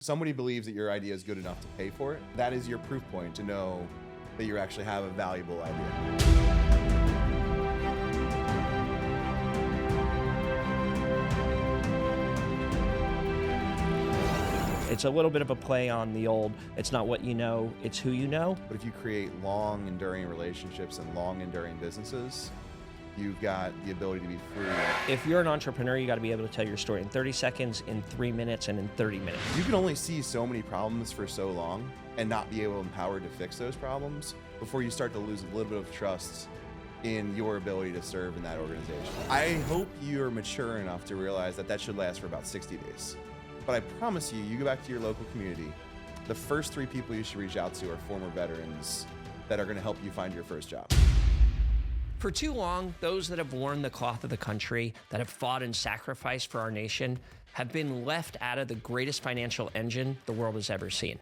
Somebody believes that your idea is good enough to pay for it. That is your proof point to know that you actually have a valuable idea. It's a little bit of a play on the old, it's not what you know, it's who you know. But if you create long, enduring relationships and long, enduring businesses, you've got the ability to be free. If you're an entrepreneur, you got to be able to tell your story in 30 seconds, in 3 minutes, and in 30 minutes. You can only see so many problems for so long and not be able to empowered to fix those problems before you start to lose a little bit of trust in your ability to serve in that organization. I hope you're mature enough to realize that that should last for about 60 days. But I promise you, you go back to your local community, the first 3 people you should reach out to are former veterans that are going to help you find your first job. For too long, those that have worn the cloth of the country, that have fought and sacrificed for our nation, have been left out of the greatest financial engine the world has ever seen.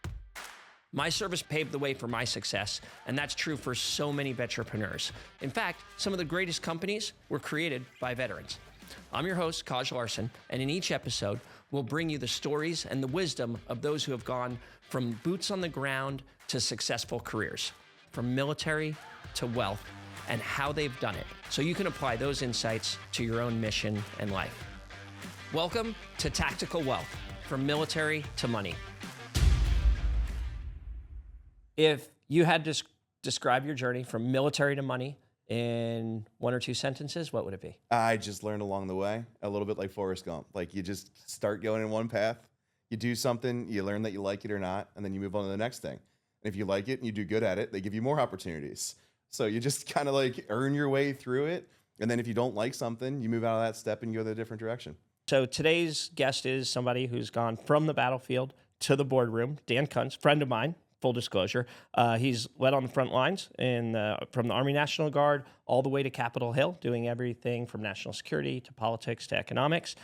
My service paved the way for my success, and that's true for so many veterpreneurs. In fact, some of the greatest companies were created by veterans. I'm your host, Kaj Larsen, and in each episode, we'll bring you the stories and the wisdom of those who have gone from boots on the ground to successful careers, from military to wealth, and how they've done it, so you can apply those insights to your own mission and life. Welcome to Tactical Wealth, from military to money. If you had to describe your journey from military to money in 1 or 2 sentences, what would it be? I just learned along the way, a little bit like Forrest Gump. Like, you just start going in one path, you do something, you learn that you like it or not, and then you move on to the next thing. And if you like it and you do good at it, they give you more opportunities. So you just kind of like earn your way through it. And then if you don't like something, you move out of that step and you go the different direction. So today's guest is somebody who's gone from the battlefield to the boardroom. Dan Kunze, friend of mine, full disclosure. He's led on the front lines from the Army National Guard all the way to Capitol Hill, doing everything from national security to politics to economics.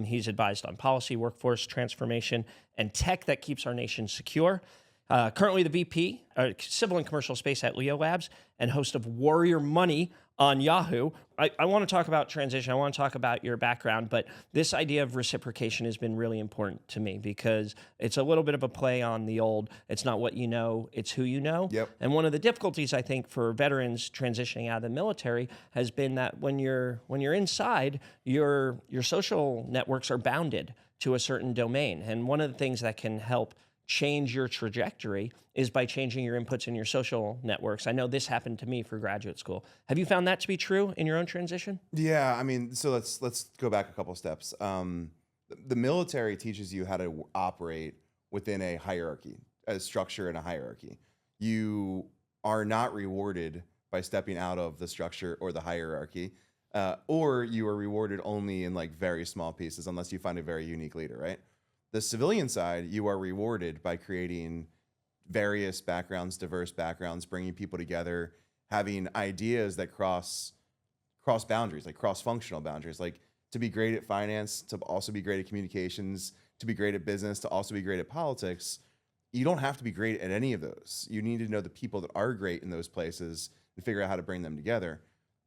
He's advised on policy, workforce transformation, and tech that keeps our nation secure. Currently the VP, Civil and Commercial Space at Leo Labs, and host of Warrior Money on Yahoo. I want to talk about transition. I want to talk about your background, but this idea of reciprocation has been really important to me because it's a little bit of a play on the old, it's not what you know, it's who you know. Yep. And one of the difficulties, I think, for veterans transitioning out of the military has been that when you're inside, your social networks are bounded to a certain domain. And one of the things that can help change your trajectory is by changing your inputs in your social networks. I know this happened to me for graduate school. Have you found that to be true in your own transition? Yeah, I mean, so let's go back a couple steps. The military teaches you how to operate within a hierarchy, a structure and a hierarchy. You are not rewarded by stepping out of the structure or the hierarchy, or you are rewarded only in like very small pieces unless you find a very unique leader, right? The civilian side, you are rewarded by creating various backgrounds, diverse backgrounds, bringing people together, having ideas that cross boundaries, like cross-functional boundaries, like to be great at finance, to also be great at communications, to be great at business, to also be great at politics. You don't have to be great at any of those. You need to know the people that are great in those places and figure out how to bring them together.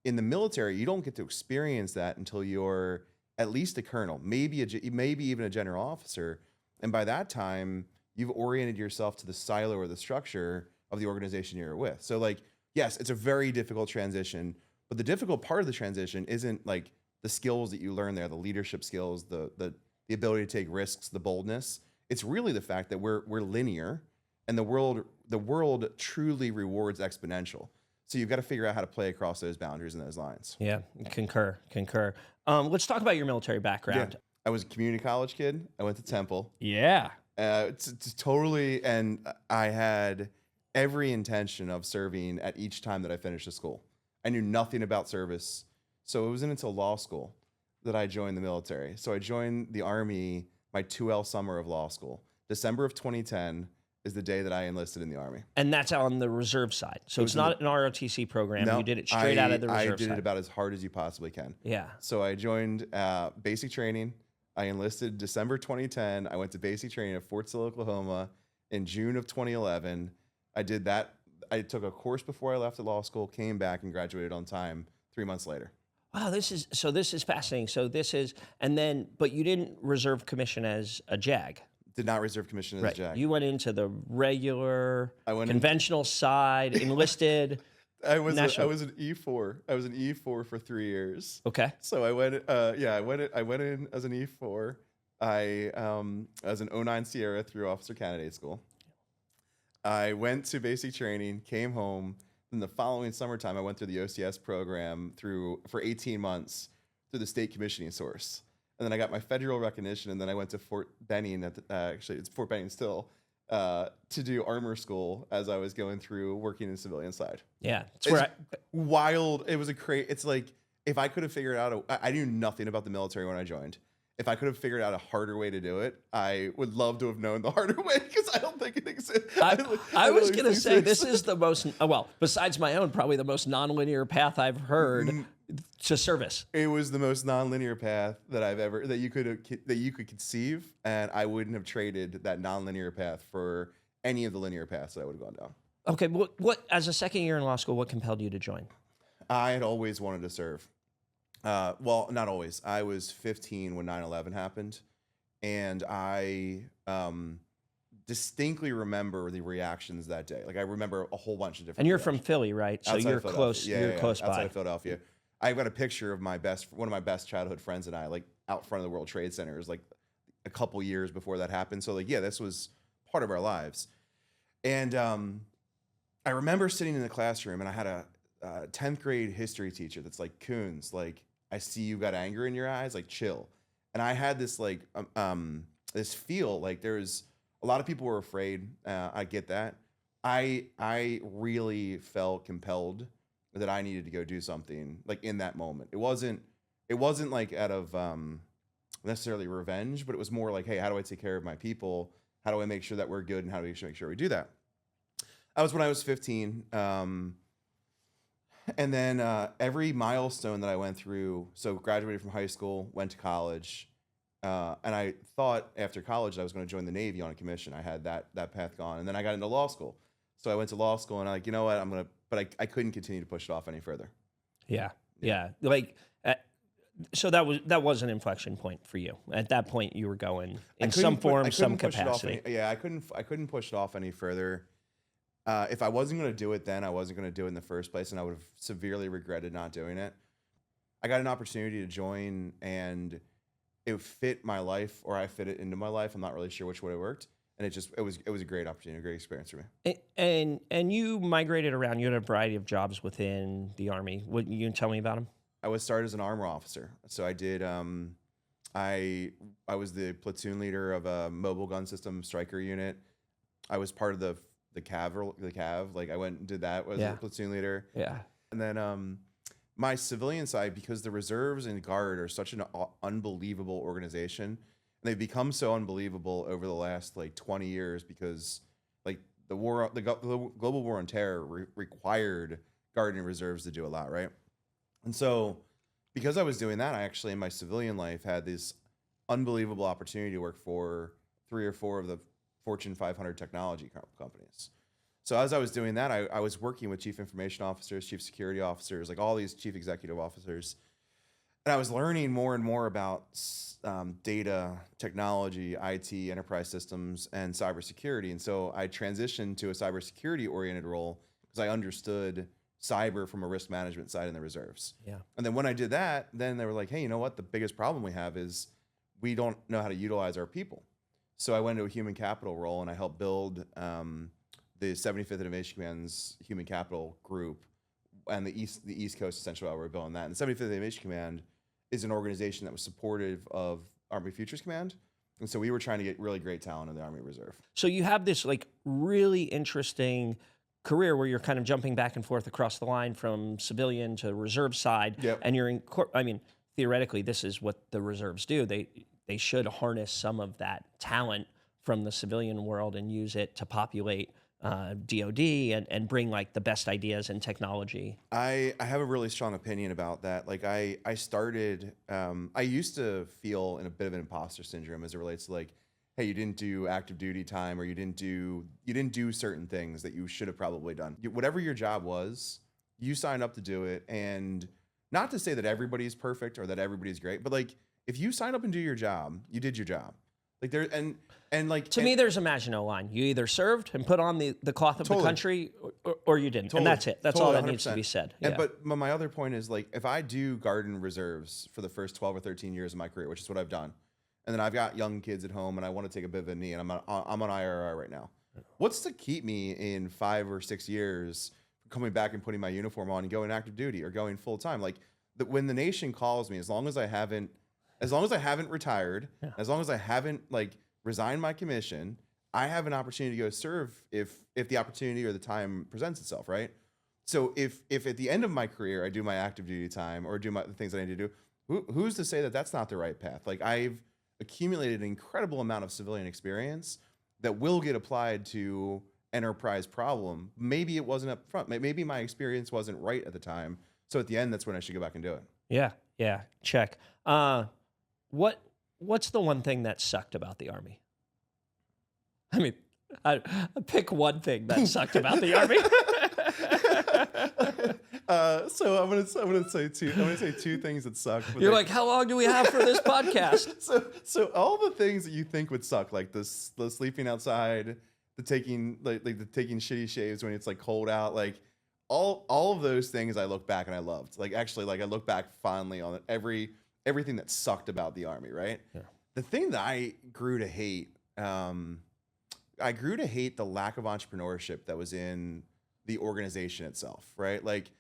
In the military, you don't get to experience that until you're at least a colonel, maybe even a general officer. And by that time, you've oriented yourself to the silo or the structure of the organization you're with. So like, yes, it's a very difficult transition, but the difficult part of the transition isn't like the skills that you learn there, the leadership skills, the ability to take risks, the boldness. It's really the fact that we're linear and the world truly rewards exponential. So you've got to figure out how to play across those boundaries and those lines. Yeah, concur. Let's talk about your military background. Yeah. I was a community college kid. I went to Temple. Yeah. It's totally, and I had every intention of serving at each time that I finished the school. I knew nothing about service. So it wasn't until law school that I joined the military. So I joined the Army my 2L summer of law school. December of 2010 is the day that I enlisted in the Army. And that's on the reserve side. So it's not an ROTC program. No, you did it straight out of the reserve side. I did it about as hard as you possibly can. Yeah. So I joined basic training. I enlisted December 2010. I went to basic training at Fort Sill, Oklahoma in June of 2011. I did that. I took a course before I left at law school, came back and graduated on time 3 months later. Wow, this is fascinating. So this is, but you didn't reserve commission as a JAG. Did not reserve commission as a Right. JAG. You went into the regular, I went in- conventional side, enlisted. I was national. an E4. I was an E4 for 3 years. Okay. So I went I went in as an E4. I as an 09 Sierra through Officer Candidate School. I went to basic training, came home. Then the following summertime, I went through the OCS program for 18 months through the state commissioning source. And then I got my federal recognition, and then I went to Fort Benning, actually it's Fort Benning still, to do armor school as I was going through working in the civilian side. Yeah. It's wild. It was it's like, if I could have figured out, I knew nothing about the military when I joined. If I could have figured out a harder way to do it, I would love to have known the harder way, because I don't think it exists. I was going to say, this is the most, well, besides my own, probably the most nonlinear path I've heard to service. It was the most nonlinear path that you could conceive, and I wouldn't have traded that nonlinear path for any of the linear paths that I would have gone down. Okay, what as a second year in law school, what compelled you to join? I had always wanted to serve. Well, not always. I was 15 when 9/11 happened, and I distinctly remember the reactions that day. Like, I remember a whole bunch of different. And you're reactions. from Philly, right? So Outside you're of Philadelphia. close. Yeah, you're close by. Outside of Philadelphia. I've got a picture of one of my best childhood friends and I, like, out front of the World Trade Center. It was like a couple years before that happened. So, like, yeah, this was part of our lives. And I remember sitting in the classroom, and I had a 10th grade history teacher that's like, Kunze, like, I see you got anger in your eyes, like, chill. And I had this, like, this feel like there's a lot of people were afraid. I get that. I really felt compelled that I needed to go do something, like, in that moment. It wasn't like out of necessarily revenge, but it was more like, hey, how do I take care of my people? How do I make sure that we're good, and how do we make sure we do that? That was when I was 15. And then every milestone that I went through, so graduated from high school, went to college, and I thought after college I was going to join the Navy on a commission. I had that path gone, and then I got into law school. So I went to law school, and I'm like, you know what, but I couldn't continue to push it off any further. Yeah. Like, so that was an inflection point for you. At that point, you were going in some form, some capacity. I couldn't push it off any further. If I wasn't going to do it then, I wasn't going to do it in the first place, and I would have severely regretted not doing it. I got an opportunity to join, and it fit my life, or I fit it into my life. I'm not really sure which way it worked, and it was a great opportunity, a great experience for me. And you migrated around. You had a variety of jobs within the Army. What you can tell me about them? I was started as an armor officer, so I did. I was the platoon leader of a mobile gun system striker unit. I was part of the Cav. Like, I went and did that as a platoon leader. Yeah. And then my civilian side, because the reserves and guard are such an unbelievable organization, and they've become so unbelievable over the last, like, 20 years, because, like, the global war on terror required guard and reserves to do a lot, right? And so, because I was doing that, I actually, in my civilian life, had this unbelievable opportunity to work for 3 or 4 of the Fortune 500 technology companies. So as I was doing that, I was working with chief information officers, chief security officers, like all these chief executive officers. And I was learning more and more about data, technology, IT, enterprise systems, and cybersecurity. And so I transitioned to a cybersecurity-oriented role because I understood cyber from a risk management side in the reserves. Yeah. And then when I did that, then they were like, hey, you know what? The biggest problem we have is we don't know how to utilize our people. So I went into a human capital role, and I helped build the 75th Innovation Command's human capital group, and the East Coast, essentially, while we were building that. And the 75th Innovation Command is an organization that was supportive of Army Futures Command. And so we were trying to get really great talent in the Army Reserve. So you have this, like, really interesting career where you're kind of jumping back and forth across the line from civilian to reserve side. Yep. And you're theoretically, this is what the reserves do. They should harness some of that talent from the civilian world and use it to populate DOD and bring, like, the best ideas and technology. I have a really strong opinion about that. Like, I started, I used to feel in a bit of an imposter syndrome as it relates to, like, hey, you didn't do active duty time, or you didn't do certain things that you should have probably done. Whatever your job was, you signed up to do it. And not to say that everybody's perfect or that everybody's great, but, like, if you sign up and do your job, you did your job. Like there and like To me, there's a Maginot Line. You either served and put on the cloth of the country, or you didn't, and that's it. That's all that needs to be said. Yeah. But my other point is, like, if I do garden reserves for the first 12 or 13 years of my career, which is what I've done, and then I've got young kids at home, and I want to take a bit of a knee, and I'm on IRR right now. What's to keep me in 5 or 6 years coming back and putting my uniform on and going active duty or going full time? Like, when the nation calls me, as long as I haven't retired, as long as I haven't like resigned my commission, I have an opportunity to go serve if the opportunity or the time presents itself, right? So if at the end of my career I do my active duty time or do the things that I need to do, who's to say that that's not the right path? Like, I've accumulated an incredible amount of civilian experience that will get applied to enterprise problem. Maybe it wasn't up front. Maybe my experience wasn't right at the time. So at the end, that's when I should go back and do it. Yeah, check. What's the one thing that sucked about the Army? I mean, I pick one thing that sucked about the Army. So I'm gonna say two things that suck. You're like, how long do we have for this podcast? So all the things that you think would suck, like the sleeping outside, the taking shitty shaves when it's like cold out, like all of those things, I look back and I loved. Like, actually, like I look back fondly on everything that sucked about the Army, right? Yeah. The thing that I grew to hate, I grew to hate the lack of entrepreneurship that was in the organization itself, right? Like,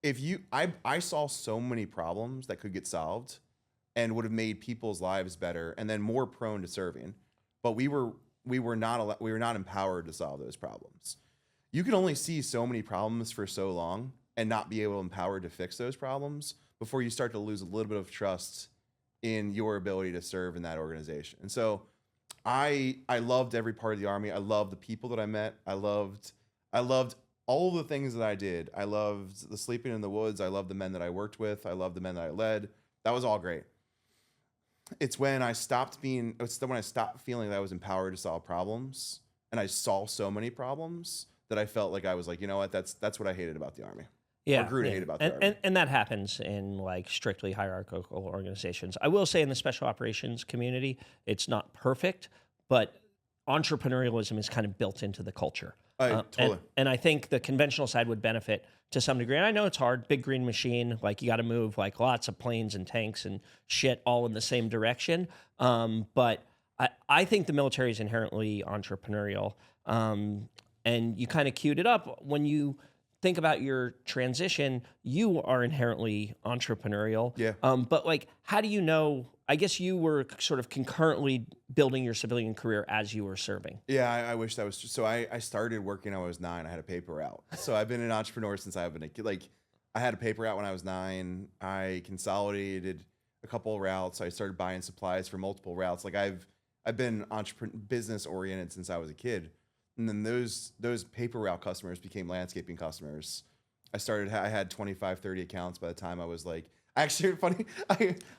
I saw so many problems that could get solved and would have made people's lives better and then more prone to serving, but we were not empowered to solve those problems. You can only see so many problems for so long and not be able to empower to fix those problems before you start to lose a little bit of trust in your ability to serve in that organization. And so I loved every part of the Army. I loved the people that I met. I loved all the things that I did. I loved the sleeping in the woods. I loved the men that I worked with. I loved the men that I led. That was all great. It's when I stopped feeling that I was empowered to solve problems, and I saw so many problems that I felt like I was like, you know what, that's what I hated about the Army. Yeah, or grew to hate about the Army. And that happens in like strictly hierarchical organizations. I will say in the special operations community, it's not perfect, but entrepreneurialism is kind of built into the culture. Totally. And I think the conventional side would benefit to some degree. And I know it's hard, big green machine, like you got to move like lots of planes and tanks and shit all in the same direction. But I think the military is inherently entrepreneurial. And you kind of queued it up when you think about your transition, you are inherently entrepreneurial. Yeah. But like, how do you know? I guess you were sort of concurrently building your civilian career as you were serving. Yeah, I wish that was true. So I started working when I was 9. I had a paper route. So I've been an entrepreneur since I've been a kid. Like, I had a paper route when I was 9. I consolidated a couple of routes. I started buying supplies for multiple routes. Like, I've been business oriented since I was a kid. And then those paper route customers became landscaping customers. I had 25, 30 accounts by the time I was like, actually funny.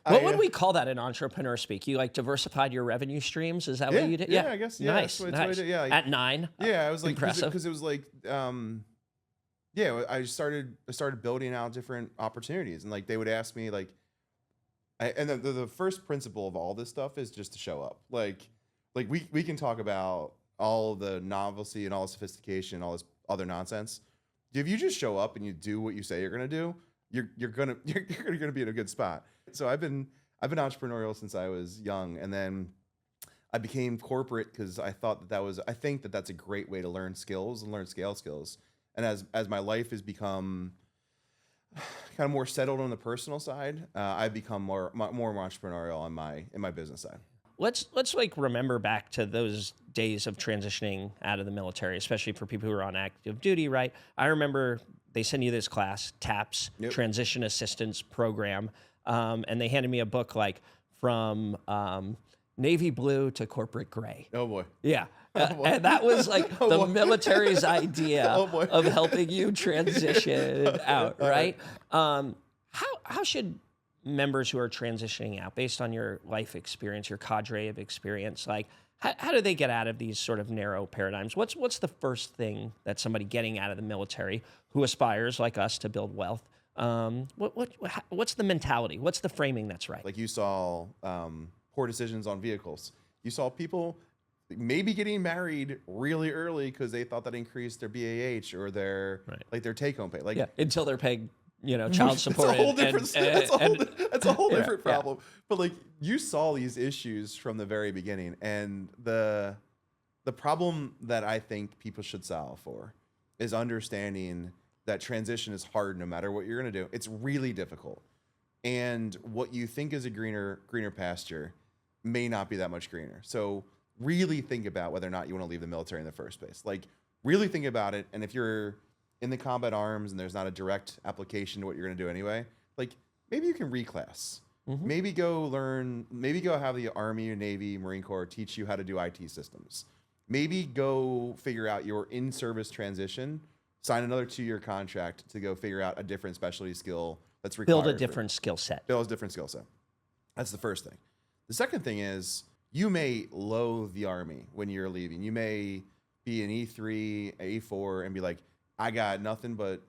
What would we call that in entrepreneur speak? You like diversified your revenue streams? Is that what you did? Yeah, I guess. Yeah, nice. That's what I did. Yeah. At 9. Yeah, I was like, impressive. Because it was like, I started building out different opportunities, and like they would ask me like, and the first principle of all this stuff is just to show up. Like we can talk about all the novelty and all the sophistication and all this other nonsense. If you just show up and you do what you say you're gonna do, you're gonna be in a good spot. So I've been entrepreneurial since I was young, and then I became corporate because I think that's a great way to learn skills and learn scale skills. And as my life has become kind of more settled on the personal side, I've become more entrepreneurial in my business side. Let's like remember back to those days of transitioning out of the military, especially for people who are on active duty, right? I remember they send you this class, TAPS, yep. Transition Assistance Program, and they handed me a book like from navy blue to corporate gray. Oh boy. Yeah. And that was like the military's idea of helping you transition out, right? How should members who are transitioning out, based on your life experience, your cadre of experience, like how do they get out of these sort of narrow paradigms? What's the first thing that somebody getting out of the military who aspires like us to build wealth? What's the mentality? What's the framing that's right? Like you saw poor decisions on vehicles. You saw people maybe getting married really early because they thought that increased their BAH or their their take-home pay. Like until they're paying, child support. That's a whole different. That's a whole different problem. But like you saw these issues from the very beginning, and the problem that I think people should solve for is understanding that transition is hard no matter what you're going to do. It's really difficult. And what you think is a greener pasture may not be that much greener. So really think about whether or not you want to leave the military in the first place. Like really think about it. And if you're in the combat arms and there's not a direct application to what you're going to do anyway, like maybe you can reclass. Maybe go have the Army or Navy, Marine Corps teach you how to do IT systems. Maybe go figure out your in-service transition, sign another 2-year contract to go figure out a different specialty skill that's required. Build a different skill set. That's the first thing. The second thing is you may loathe the Army when you're leaving. You may be an E3, A4, and be like, I got nothing but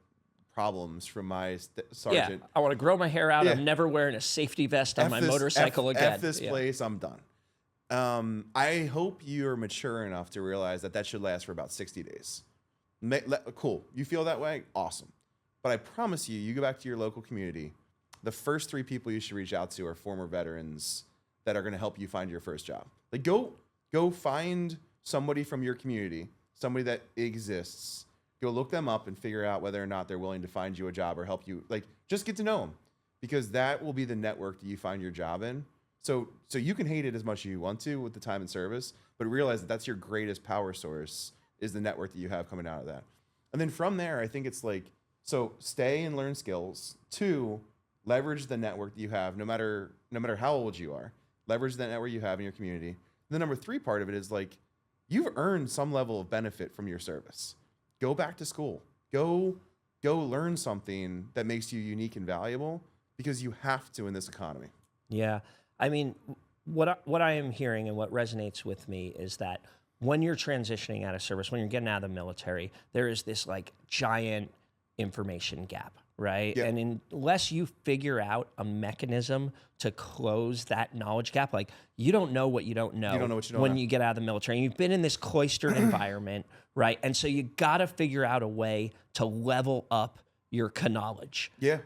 problems from my sergeant. Yeah, I want to grow my hair out. I'm never wearing a safety vest on my motorcycle again. F this place, I'm done. I hope you're mature enough to realize that should last for about 60 days. Cool. You feel that way? Awesome. But I promise you go back to your local community. The first 3 people you should reach out to are former veterans that are going to help you find your first job. Like go find somebody from your community, somebody that exists. Go look them up and figure out whether or not they're willing to find you a job or help you. Like just get to know them, because that will be the network that you find your job in. So you can hate it as much as you want to with the time and service, but realize that that's your greatest power source is the network that you have coming out of that. And then from there, I think it's like, so stay and learn skills. 2, leverage the network that you have, no matter how old you are. Leverage that network you have in your community. The number 3 part of it is like, you've earned some level of benefit from your service. Go back to school. Go learn something that makes you unique and valuable, because you have to in this economy. Yeah. I mean, what I am hearing and what resonates with me is that when you're transitioning out of service, when you're getting out of the military, there is this like giant information gap, right? Yeah. And unless you figure out a mechanism to close that knowledge gap, like you don't know what you don't know, when you get out of the military. And you've been in this cloistered environment, right? And so you got to figure out a way to level up your knowledge. Yeah.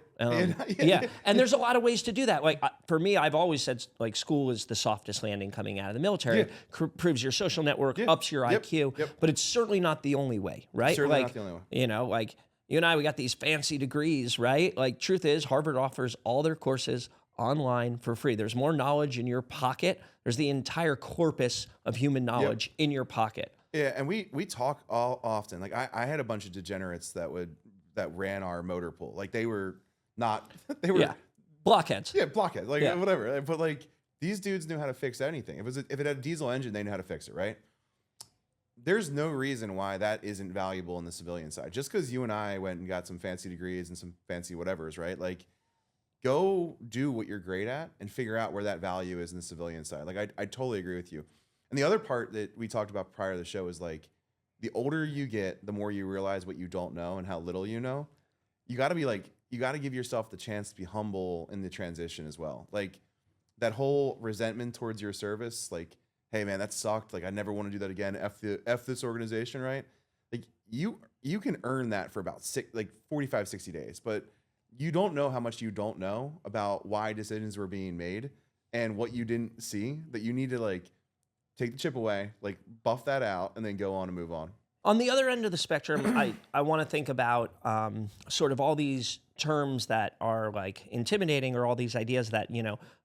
Yeah. And there's a lot of ways to do that. Like for me, I've always said like school is the softest landing coming out of the military. Proves your social network, ups your IQ, but it's certainly not the only way, right? Certainly not the only way. Like you and I, we got these fancy degrees, right? Like truth is Harvard offers all their courses online for free. There's more knowledge in your pocket. There's the entire corpus of human knowledge in your pocket. Yeah. And we talk all often. Like I had a bunch of degenerates that ran our motor pool. Like they were blockheads. Yeah, blockheads. Like whatever. But like these dudes knew how to fix anything. If it had a diesel engine, they knew how to fix it, right? There's no reason why that isn't valuable in the civilian side. Just because you and I went and got some fancy degrees and some fancy whatevers, right? Like go do what you're great at and figure out where that value is in the civilian side. Like I totally agree with you. And the other part that we talked about prior to the show is like, the older you get, the more you realize what you don't know and how little you know. You got to give yourself the chance to be humble in the transition as well. Like that whole resentment towards your service, like, hey man, that sucked. Like I never want to do that again. F this organization, right? Like you can earn that for about 45, 60 days, but you don't know how much you don't know about why decisions were being made and what you didn't see, that you need to like take the chip away, like buff that out, and then go on and move on. On the other end of the spectrum, I want to think about sort of all these terms that are like intimidating, or all these ideas that,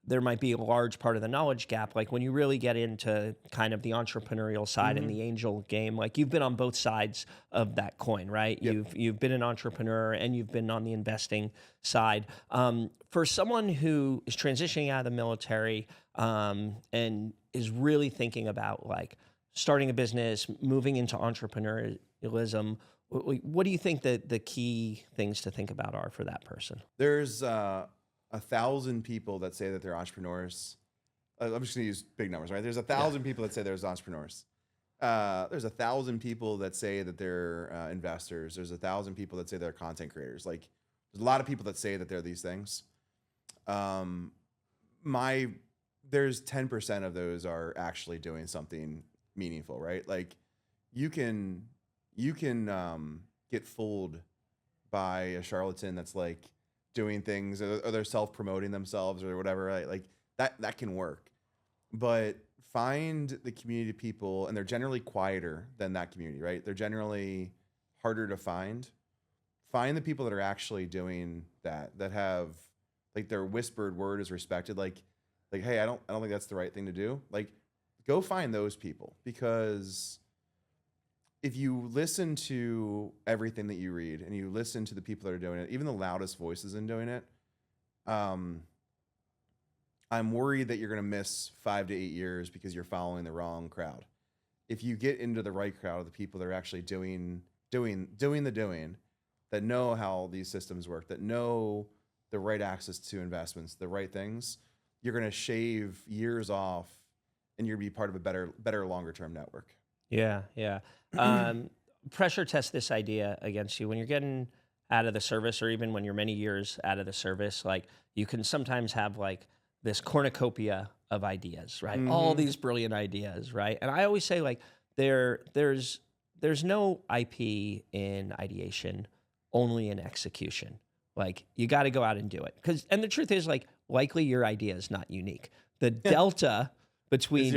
there might be a large part of the knowledge gap. Like when you really get into kind of the entrepreneurial side and the angel game, like you've been on both sides of that coin, right? Yep. You've been an entrepreneur and you've been on the investing side. For someone who is transitioning out of the military and is really thinking about like starting a business, moving into entrepreneurialism, what do you think that the key things to think about are for that person? There's 1,000 people that say that they're entrepreneurs. I'm just going to use big numbers, right? There's 1,000 people that say there's entrepreneurs. There's 1,000 people that say that they're investors. There's 1,000 people that say they're content creators. Like there's a lot of people that say that they're these things. My there's 10% of those are actually doing something meaningful, right? Like you can get fooled by a charlatan that's like doing things, or they're self-promoting themselves or whatever, right? Like that can work. But find the community of people, and they're generally quieter than that community, right? They're generally harder to find. Find the people that are actually doing that have like their whispered word is respected. Like, hey, I don't think that's the right thing to do. Like, go find those people, because if you listen to everything that you read and you listen to the people that are doing it, even the loudest voices in doing it, I'm worried that you're going to miss 5 to 8 years because you're following the wrong crowd. If you get into the right crowd of the people that are actually doing, that know how these systems work, that know the right access to investments, the right things, you're going to shave years off, and you're going to be part of a better longer term network. Yeah. Pressure test this idea against you when you're getting out of the service, or even when you're many years out of the service. Like, you can sometimes have like this cornucopia of ideas, right? All these brilliant ideas, right? And I always say, like, there's no IP in ideation, only in execution. Like, you got to go out and do it. And the truth is, like, likely your idea is not unique. The delta between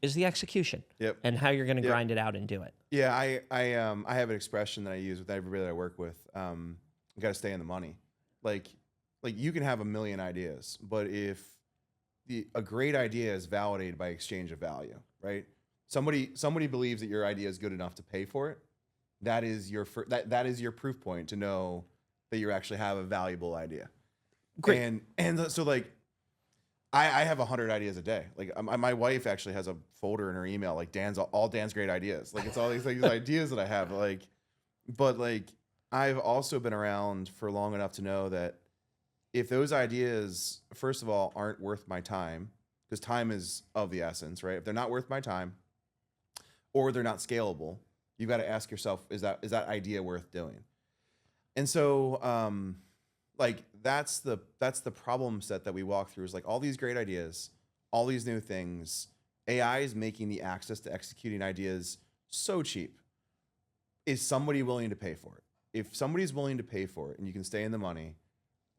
is the execution. Yep. And how you're going to grind it out and do it. Yeah, I have an expression that I use with everybody that I work with. You got to stay in the money. Like you can have a million ideas, but if a great idea is validated by exchange of value, right? Somebody believes that your idea is good enough to pay for it. That is your that is your proof point to know that you actually have a valuable idea. Great. And so, like, I have 100 ideas a day. Like, my wife actually has a folder in her email, like all Dan's great ideas. Like, it's all these ideas that I have. Like, but like, I've also been around for long enough to know that if those ideas, first of all, aren't worth my time, because time is of the essence, right? If they're not worth my time, or they're not scalable, you've got to ask yourself, is that idea worth doing? And so, like, that's the problem set that we walk through, is like all these great ideas, all these new things. AI is making the access to executing ideas so cheap. Is somebody willing to pay for it? If somebody's willing to pay for it and you can stay in the money,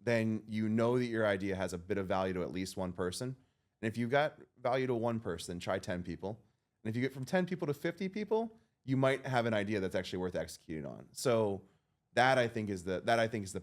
then you know that your idea has a bit of value to at least one person. And if you've got value to one person, try 10 people. And if you get from 10 people to 50 people, you might have an idea that's actually worth executing on. So that I think is the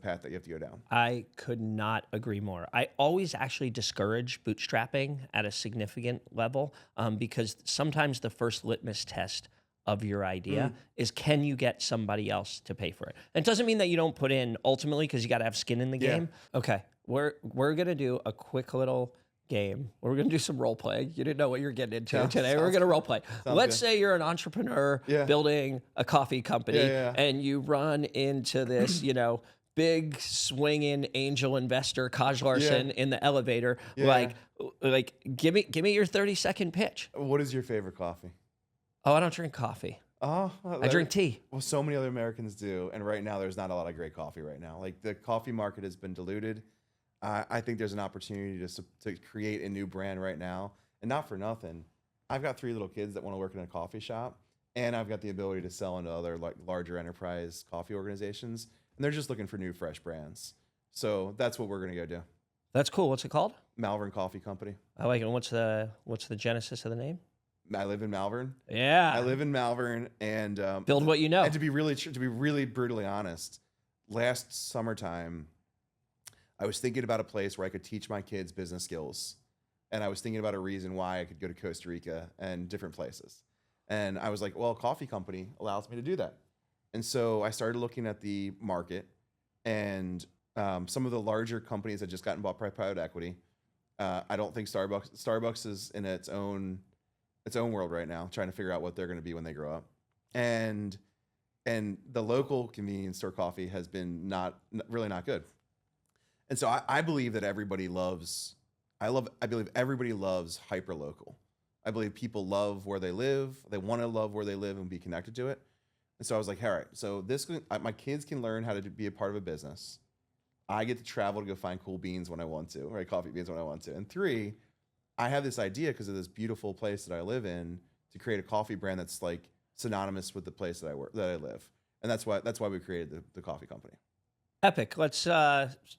path that you have to go down. I could not agree more. I always actually discourage bootstrapping at a significant level, because sometimes the first litmus test of your idea is, can you get somebody else to pay for it? And it doesn't mean that you don't put in ultimately, because you got to have skin in the game. Okay, we're gonna do a quick little game. We're gonna do some role play. You didn't know what you're getting into today. We're gonna role play. Let's say you're an entrepreneur building a coffee company, and you run into this, big swinging angel investor, Kaj Larsen, in the elevator. Like, give me your 30-second pitch. What is your favorite coffee? Oh, I don't drink coffee. Oh, I drink tea. Well, so many other Americans do, and right now there's not a lot of great coffee right now. Like, the coffee market has been diluted. I think there's an opportunity to create a new brand right now, and not for nothing. I've got 3 little kids that want to work in a coffee shop, and I've got the ability to sell into other larger enterprise coffee organizations, and they're just looking for new, fresh brands. So that's what we're gonna go do. That's cool. What's it called? Malvern Coffee Company. I like it. What's the genesis of the name? I live in Malvern. Yeah, I live in Malvern, and build what you know. And to be really brutally honest, last summertime, I was thinking about a place where I could teach my kids business skills, and I was thinking about a reason why I could go to Costa Rica and different places. And I was like, well, a coffee company allows me to do that. And so I started looking at the market, and some of the larger companies had just gotten bought by private equity. I don't think Starbucks is in its own world right now, trying to figure out what they're going to be when they grow up. And the local convenience store coffee has been really not good. And so I believe that everybody loves hyper local. I believe people love where they live. They want to love where they live and be connected to it. And so I was like, all right, so my kids can learn how to be a part of a business. I get to travel to go find cool beans when I want to, right? Coffee beans when I want to. And 3, I have this idea because of this beautiful place that I live in to create a coffee brand that's like synonymous with the place that I live. And that's why we created the coffee company. Epic. Let's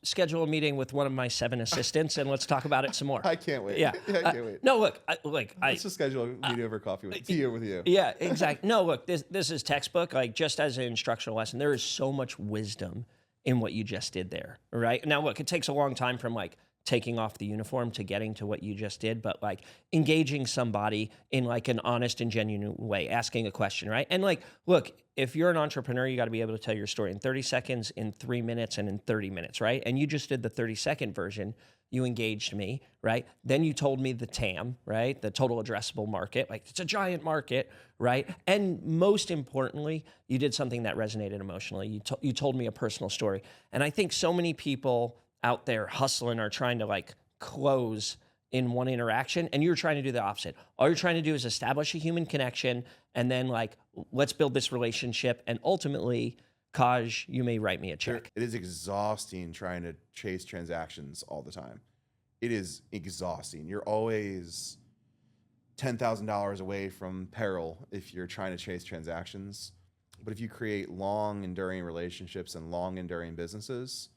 schedule a meeting with one of my 7 assistants and let's talk about it some more. I can't wait. Yeah. I can't wait. No, look, Let's just schedule a meeting over coffee with you. Yeah, exactly. No, look, this is textbook. Like, just as an instructional lesson, there is so much wisdom in what you just did there, right? Now, look, it takes a long time from like taking off the uniform to getting to what you just did, but like engaging somebody in like an honest and genuine way, asking a question, right? And like, look, if you're an entrepreneur, you got to be able to tell your story in 30 seconds, in 3 minutes, and in 30 minutes, right? And you just did the 30-second version. You engaged me, right? Then you told me the TAM, right? The total addressable market. Like, it's a giant market, right? And most importantly, you did something that resonated emotionally. You told me a personal story. And I think so many people out there hustling are trying to like close in one interaction, and you're trying to do the opposite. All you're trying to do is establish a human connection, and then like, let's build this relationship. And ultimately, Kaj, you may write me a check. It is exhausting trying to chase transactions all the time. It is exhausting. You're always $10,000 away from peril if you're trying to chase transactions. But if you create long, enduring relationships and long, enduring businesses,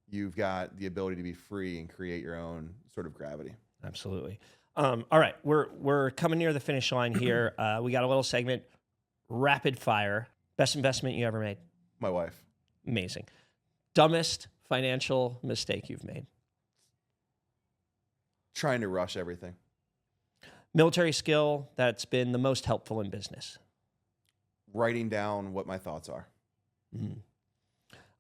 you've got the ability to be free and create your own sort of gravity. Absolutely. All right, we're coming near the finish line here. We got a little segment, rapid fire. Best investment you ever made? My wife. Amazing. Dumbest financial mistake you've made? Trying to rush everything. Military skill that's been the most helpful in business? Writing down what my thoughts are.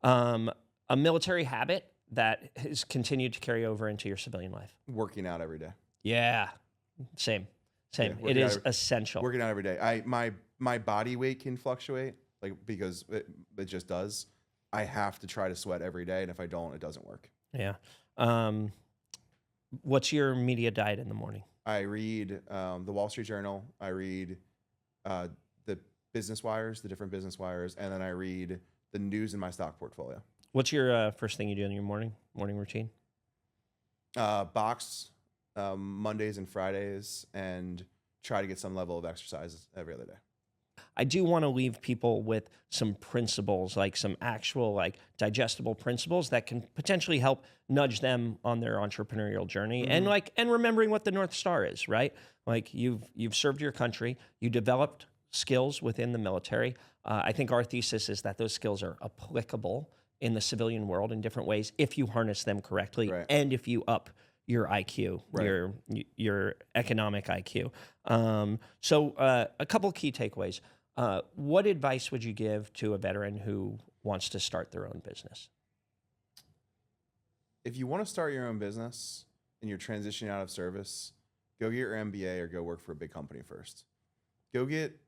A military habit that has continued to carry over into your civilian life? Working out every day. Yeah, same. Yeah, it is essential. Working out every day. My body weight can fluctuate, like, because it just does. I have to try to sweat every day, and if I don't, it doesn't work. Yeah. What's your media diet in the morning? I read the Wall Street Journal. I read the business wires, the different business wires, and then I read the news in my stock portfolio. What's your first thing you do in your morning routine? Box Mondays and Fridays, and try to get some level of exercise every other day. I do want to leave people with some principles, like some actual like digestible principles that can potentially help nudge them on their entrepreneurial journey. Mm-hmm. and remembering what the North Star is, right? Like, you've served your country, you developed skills within the military. I think our thesis is that those skills are applicable in the civilian world in different ways if you harness them correctly, right, and if you up your IQ, right, your economic IQ. So a couple key takeaways. What advice would you give to a veteran who wants to start their own business? If you want to start your own business and you're transitioning out of service, go get your MBA or go work for a big company first. Go get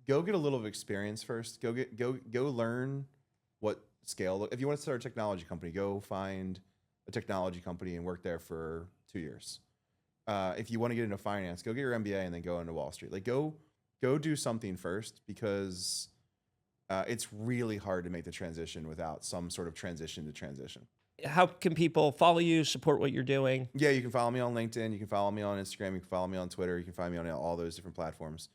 a little of experience first. Go learn what scale. If you want to start a technology company, go find a technology company and work there for 2 years. If you want to get into finance, go get your MBA and then go into Wall Street. Like, go do something first, because it's really hard to make the transition without some sort of transition to transition. How can people follow you, support what you're doing? Yeah, you can follow me on LinkedIn. You can follow me on Instagram. You can follow me on Twitter. You can find me on all those different platforms.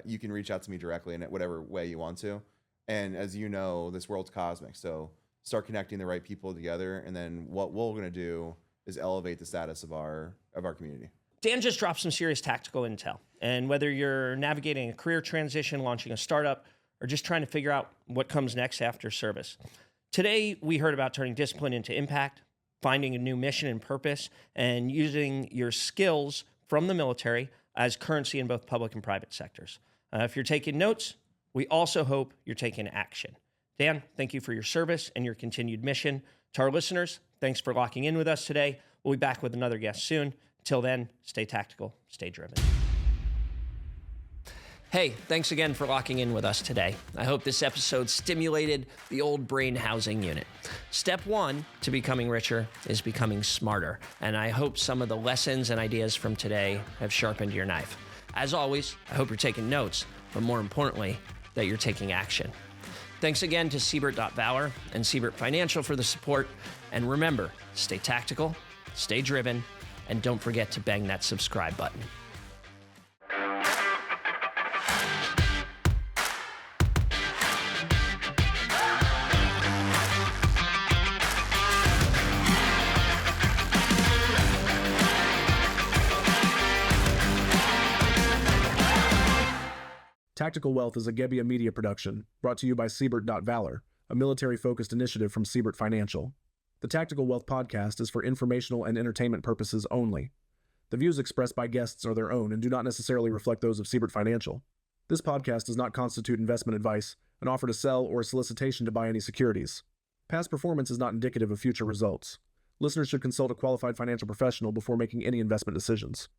You can reach out to me directly in whatever way you want to. And as you know, this world's cosmic. So start connecting the right people together. And then what we're going to do is elevate the status of our community. Dan just dropped some serious tactical intel. And whether you're navigating a career transition, launching a startup, or just trying to figure out what comes next after service, today we heard about turning discipline into impact, finding a new mission and purpose, and using your skills from the military as currency in both public and private sectors. If you're taking notes, we also hope you're taking action. Dan, thank you for your service and your continued mission. To our listeners, thanks for locking in with us today. We'll be back with another guest soon. Till then, stay tactical, stay driven. Hey, thanks again for locking in with us today. I hope this episode stimulated the old brain housing unit. Step 1 to becoming richer is becoming smarter. And I hope some of the lessons and ideas from today have sharpened your knife. As always, I hope you're taking notes, but more importantly, that you're taking action. Thanks again to Siebert.Valor and Siebert Financial for the support. And remember, stay tactical, stay driven, and don't forget to bang that subscribe button. Tactical Wealth is a Gebbia media production, brought to you by Siebert.Valor, a military-focused initiative from Siebert Financial. The Tactical Wealth podcast is for informational and entertainment purposes only. The views expressed by guests are their own and do not necessarily reflect those of Siebert Financial. This podcast does not constitute investment advice, an offer to sell, or a solicitation to buy any securities. Past performance is not indicative of future results. Listeners should consult a qualified financial professional before making any investment decisions.